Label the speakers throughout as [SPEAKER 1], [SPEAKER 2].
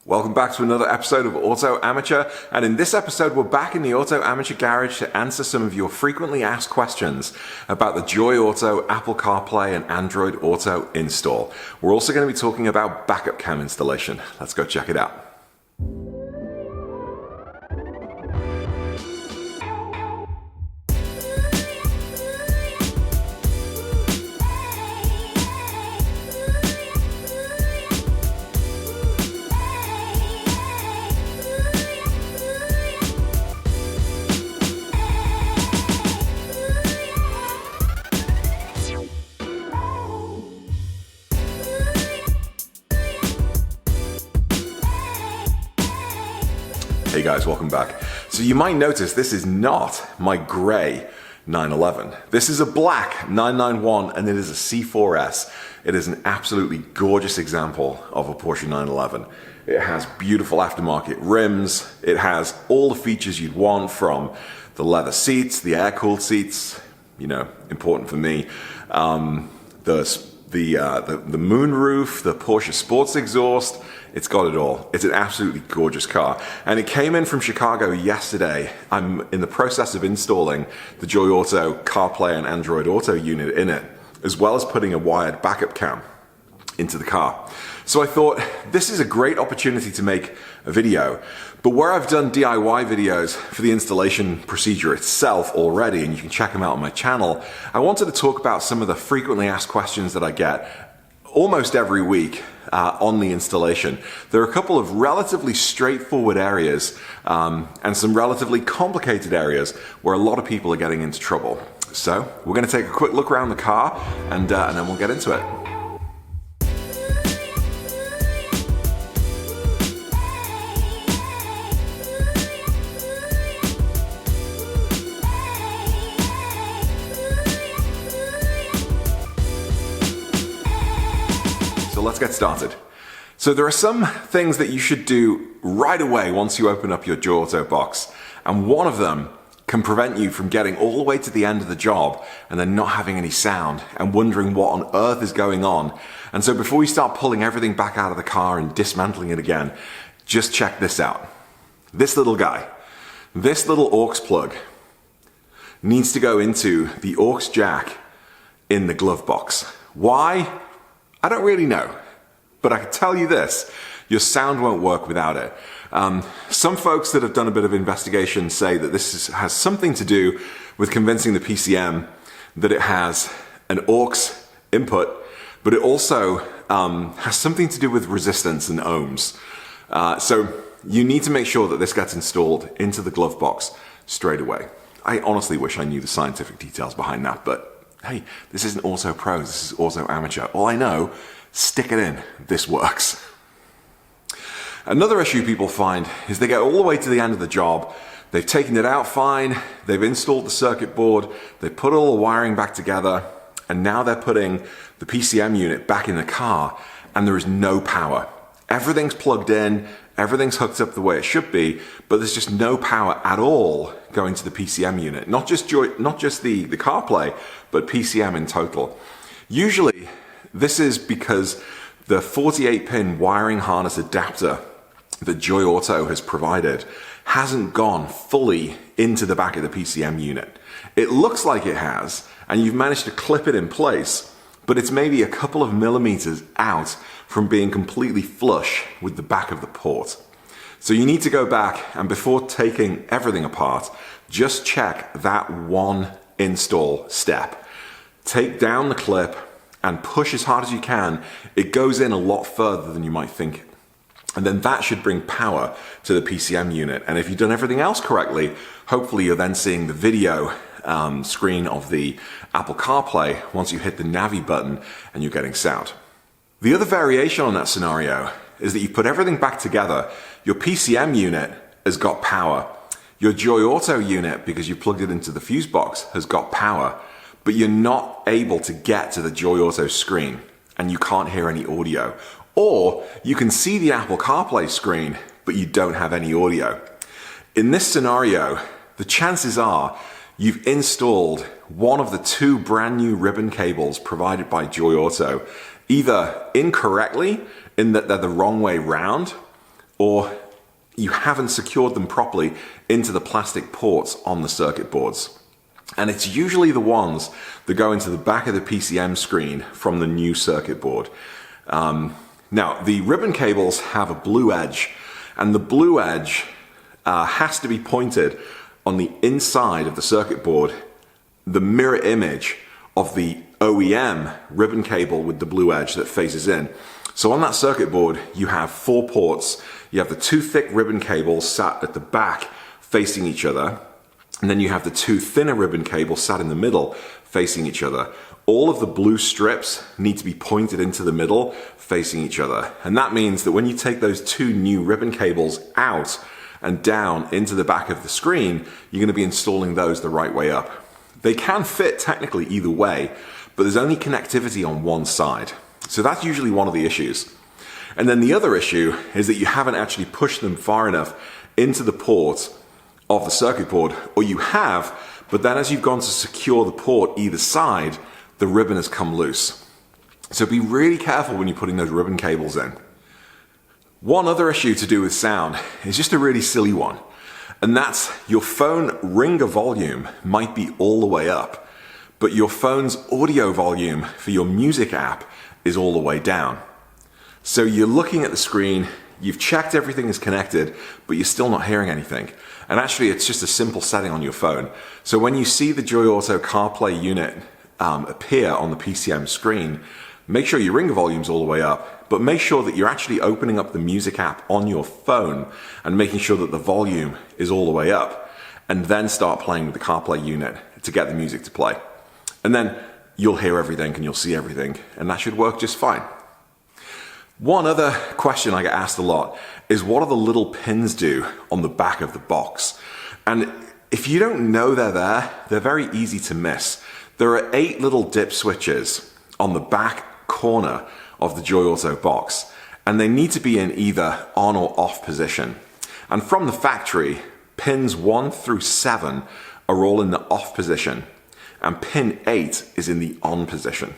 [SPEAKER 1] Welcome back to another episode of Auto Amateur, and in this episode we're back in the Auto Amateur garage to answer some of your frequently asked questions about the JoyeAuto, Apple CarPlay and Android Auto install. We're also going to be talking about backup cam installation. Let's go check it out. Hey guys, welcome back. So you might notice this is not my gray 911. This is a black 991 and it is a C4S. It is an absolutely gorgeous example of a Porsche 911. It has beautiful aftermarket rims. It has all the features you'd want, from the leather seats, the air-cooled seats, you know, important for me, the moonroof, the Porsche sports exhaust. It's got it all. It's an absolutely gorgeous car. And it came in from Chicago yesterday. I'm in the process of installing the JoyeAuto CarPlay and Android Auto unit in it, as well as putting a wired backup cam into the car. So I thought this is a great opportunity to make a video. But where I've done DIY videos for the installation procedure itself already, and you can check them out on my channel, I wanted to talk about some of the frequently asked questions that I get almost every week on the installation. There are a couple of relatively straightforward areas and some relatively complicated areas where a lot of people are getting into trouble. So we're going to take a quick look around the car and then we'll get into it. Let's get started. So there are some things that you should do right away once you open up your JoyeAuto box, and one of them can prevent you from getting all the way to the end of the job and then not having any sound and wondering what on earth is going on. And so before you start pulling everything back out of the car and dismantling it again, just check this out. This little guy, this little aux plug needs to go into the aux jack in the glove box. Why? I don't really know, but I can tell you this, your sound won't work without it. Some folks that have done a bit of investigation say that this has something to do with convincing the PCM that it has an aux input, but it also has something to do with resistance and ohms. So you need to make sure that this gets installed into the glove box straight away. I honestly wish I knew the scientific details behind that, but hey, this isn't Auto Pros, this is Auto Amateur. All I know, stick it in, this works. Another issue people find is they get all the way to the end of the job, they've taken it out fine, they've installed the circuit board, they put all the wiring back together, and now they're putting the PCM unit back in the car, and there is no power. Everything's plugged in, everything's hooked up the way it should be, but there's just no power at all going to the PCM unit. Not just the CarPlay, but PCM in total. Usually, this is because the 48-pin wiring harness adapter that JoyeAuto has provided hasn't gone fully into the back of the PCM unit. It looks like it has, and you've managed to clip it in place, but it's maybe a couple of millimeters out from being completely flush with the back of the port. So you need to go back, and before taking everything apart, just check that one install step. Take down the clip and push as hard as you can. It goes in a lot further than you might think. And then that should bring power to the PCM unit. And if you've done everything else correctly, hopefully you're then seeing the video screen of the Apple CarPlay once you hit the Navi button and you're getting sound. The other variation on that scenario is that you put everything back together, your PCM unit has got power, your JoyeAuto unit, because you plugged it into the fuse box, has got power, but you're not able to get to the JoyeAuto screen and you can't hear any audio. Or you can see the Apple CarPlay screen, but you don't have any audio. In this scenario, the chances are you've installed one of the two brand new ribbon cables provided by JoyeAuto, either incorrectly, in that they're the wrong way round, or you haven't secured them properly into the plastic ports on the circuit boards. And it's usually the ones that go into the back of the PCM screen from the new circuit board. Now, the ribbon cables have a blue edge, and the blue edge has to be pointed on the inside of the circuit board, the mirror image of the OEM ribbon cable with the blue edge that faces in. So on that circuit board, you have 4 ports. You have the 2 thick ribbon cables sat at the back facing each other, and then you have the 2 thinner ribbon cables sat in the middle facing each other. All of the blue strips need to be pointed into the middle facing each other. And that means that when you take those 2 new ribbon cables out and down into the back of the screen, you're going to be installing those the right way up. They can fit technically either way, but there's only connectivity on one side. So that's usually one of the issues. And then the other issue is that you haven't actually pushed them far enough into the port of the circuit board, or you have, but then as you've gone to secure the port either side, the ribbon has come loose. So be really careful when you're putting those ribbon cables in. One other issue to do with sound is just a really silly one, and that's your phone ringer volume might be all the way up, but your phone's audio volume for your music app is all the way down. So you're looking at the screen, you've checked everything is connected, but you're still not hearing anything. And actually it's just a simple setting on your phone. So when you see the JoyeAuto CarPlay unit appear on the PCM screen, make sure your ringer volume's all the way up, but make sure that you're actually opening up the music app on your phone and making sure that the volume is all the way up, and then start playing with the CarPlay unit to get the music to play. And then you'll hear everything and you'll see everything, and that should work just fine. One other question I get asked a lot is what do the little pins do on the back of the box? And if you don't know they're there, they're very easy to miss. There are 8 little dip switches on the back corner of the JoyeAuto box, and they need to be in either on or off position. And from the factory, pins 1 through 7 are all in the off position, and pin 8 is in the on position.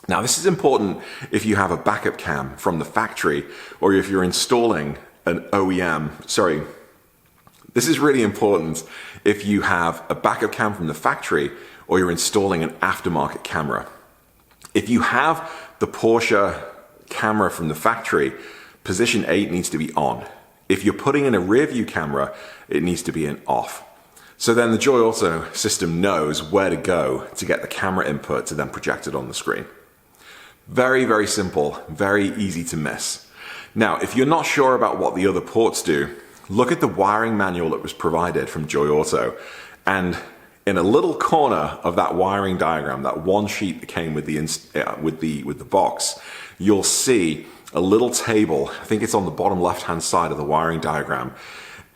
[SPEAKER 1] Now this is important if you have a backup cam from the factory, or if you're installing an OEM, this is really important if you have a backup cam from the factory or you're installing an aftermarket camera. If you have the Porsche camera from the factory, position 8 needs to be on. If you're putting in a rear view camera, it needs to be in off. So then the JoyeAuto system knows where to go to get the camera input to then project it on the screen. Very, very simple, very easy to miss. Now, if you're not sure about what the other ports do, look at the wiring manual that was provided from JoyeAuto, and in a little corner of that wiring diagram, that one sheet that came with the box, you'll see a little table. I think it's on the bottom left-hand side of the wiring diagram,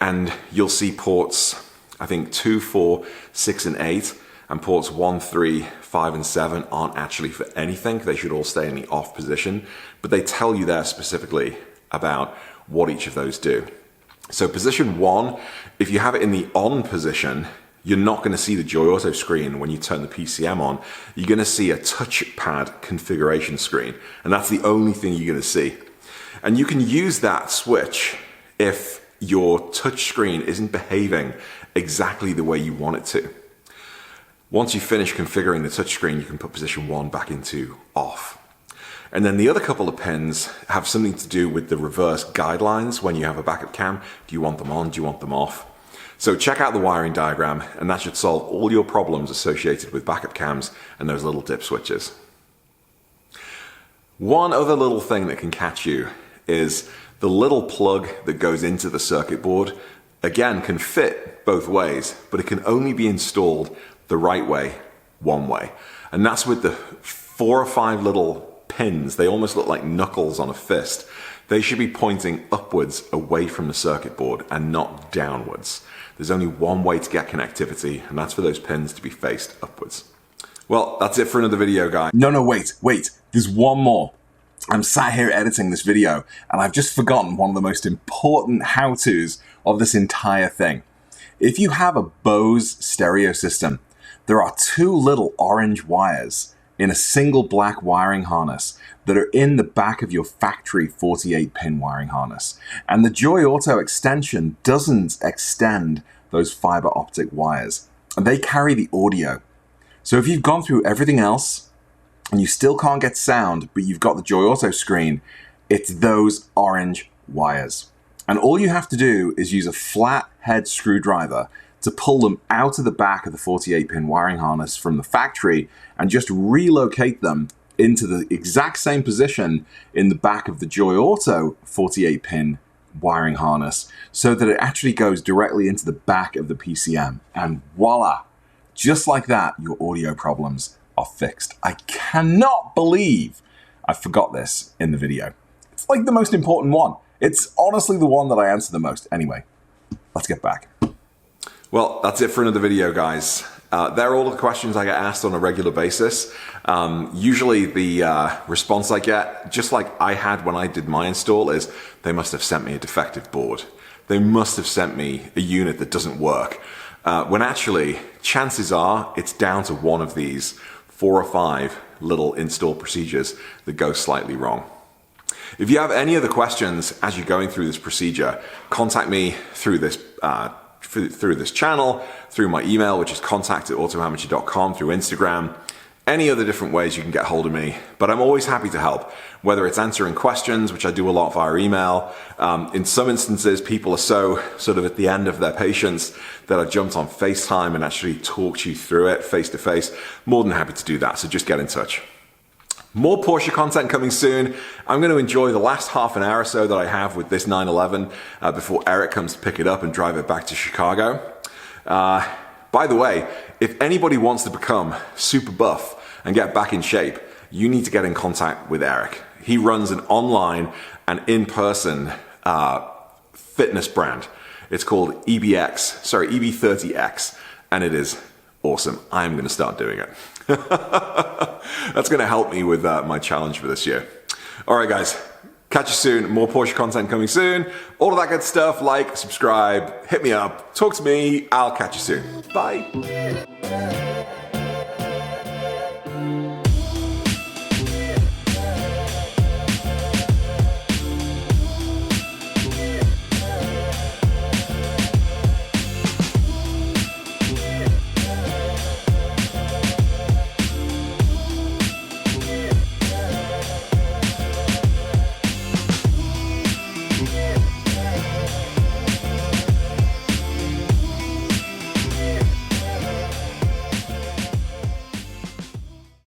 [SPEAKER 1] and you'll see ports, I think 2, 4, 6, and 8, and ports 1, 3, 5, and 7 aren't actually for anything. They should all stay in the off position, but they tell you there specifically about what each of those do. So position 1, if you have it in the on position, you're not going to see the JoyeAuto screen when you turn the PCM on. You're going to see a touchpad configuration screen, and that's the only thing you're going to see. And you can use that switch if your touch screen isn't behaving exactly the way you want it to. Once you finish configuring the touchscreen, you can put position 1 back into off. And then the other couple of pins have something to do with the reverse guidelines when you have a backup cam. Do you want them on? Do you want them off? So check out the wiring diagram, and that should solve all your problems associated with backup cams and those little dip switches. One other little thing that can catch you is the little plug that goes into the circuit board. Again, can fit both ways, but it can only be installed the right way, one way. And that's with the 4 or 5 little pins. They almost look like knuckles on a fist. They should be pointing upwards away from the circuit board and not downwards. There's only one way to get connectivity, and that's for those pins to be faced upwards. Well, that's it for another video, guys.
[SPEAKER 2] No, wait. There's one more. I'm sat here editing this video, and I've just forgotten one of the most important how-tos of this entire thing. If you have a Bose stereo system, there are 2 little orange wires in a single black wiring harness that are in the back of your factory 48-pin wiring harness. And the JoyeAuto extension doesn't extend those fiber optic wires, and they carry the audio. So if you've gone through everything else and you still can't get sound, but you've got the JoyeAuto screen, it's those orange wires. And all you have to do is use a flat head screwdriver to pull them out of the back of the 48-pin wiring harness from the factory and just relocate them into the exact same position in the back of the JoyeAuto 48-pin wiring harness so that it actually goes directly into the back of the PCM. And voila, just like that, your audio problems are fixed. I cannot believe I forgot this in the video. It's like the most important one. It's honestly the one that I answer the most. Anyway, let's get back.
[SPEAKER 1] Well, that's it for another video, guys. They're all the questions I get asked on a regular basis. Usually the response I get, just like I had when I did my install, is they must have sent me a defective board. They must have sent me a unit that doesn't work. When actually, chances are it's down to one of these 4 or 5 little install procedures that go slightly wrong. If you have any other questions as you're going through this procedure, contact me through this channel, through my email, which is contact@autoamateur.com, through Instagram, any other different ways you can get hold of me. But I'm always happy to help, whether it's answering questions, which I do a lot via email. In some instances, people are so sort of at the end of their patience that I jumped on FaceTime and actually talked you through it face to face. More than happy to do that, so just get in touch. More Porsche content coming soon. I'm going to enjoy the last half an hour or so that I have with this 911 before Eric comes to pick it up and drive it back to Chicago. By the way, if anybody wants to become super buff and get back in shape, you need to get in contact with Eric. He runs an online and in-person fitness brand. It's called EB30X, and it is awesome. I'm going to start doing it. That's going to help me with my challenge for this year. All right, guys. Catch you soon. More Porsche content coming soon. All of that good stuff. Like, subscribe, hit me up, talk to me. I'll catch you soon. Bye.